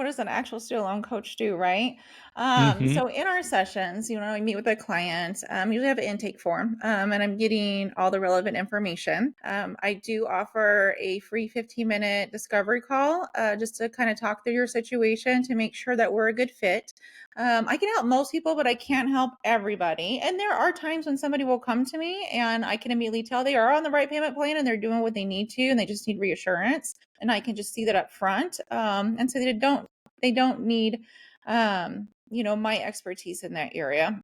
what does an actual student loan coach do, right? Mhm. So in our sessions, I meet with a client, usually have an intake form, and I'm getting all the relevant information. I do offer a free 15-minute discovery call, just to kind of talk through your situation to make sure that we're a good fit. I can help most people, but I can't help everybody. And there are times when somebody will come to me and I can immediately tell they are on the right payment plan and they're doing what they need to, and they just need reassurance. And I can just see that up front. And so they don't need, my expertise in that area.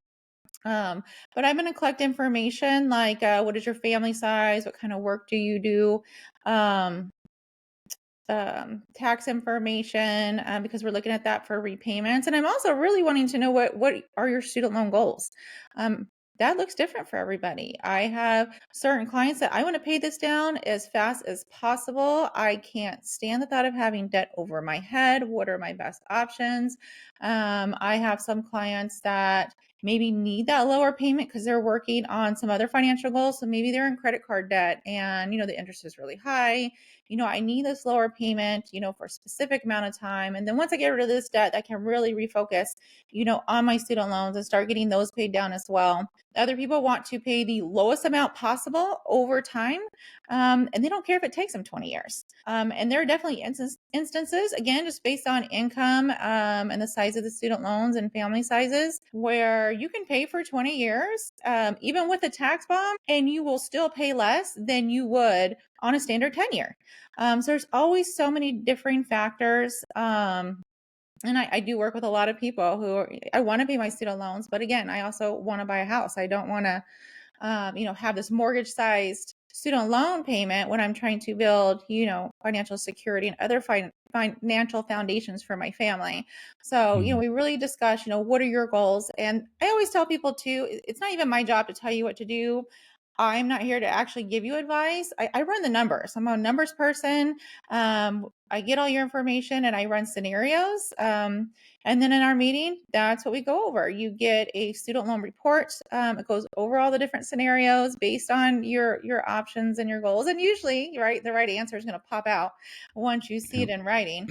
But I'm going to collect information like, what is your family size? What kind of work do you do? Um, Tax information, because we're looking at that for repayments. And I'm also really wanting to know what are your student loan goals. Um, that looks different for everybody. I have certain clients that I want to pay this down as fast as possible. I can't stand the thought of having debt over my head. What are my best options? I have some clients that maybe need that lower payment because they're working on some other financial goals. So maybe they're in credit card debt and the interest is really high. I need this lower payment, for a specific amount of time. And then once I get rid of this debt, I can really refocus, on my student loans and start getting those paid down as well. Other people want to pay the lowest amount possible over time, and they don't care if it takes them 20 years. And there are definitely instances, again, just based on income, and the size of the student loans and family sizes, where you can pay for 20 years, even with a tax bomb, and you will still pay less than you would on a standard 10-year. So there's always so many differing factors. And I do work with a lot of people I want to pay my student loans, but again, I also want to buy a house. I don't want to, have this mortgage sized student loan payment when I'm trying to build, financial security and other financial foundations for my family. So, Mhm. we really discuss, what are your goals? And I always tell people too, it's not even my job to tell you what to do. I'm not here to actually give you advice. I run the numbers. I'm a numbers person. I get all your information and I run scenarios. And then in our meeting, that's what we go over. You get a student loan report. It goes over all the different scenarios based on your options and your goals. And usually, right, the right answer is going to pop out once you see it Yep. in writing.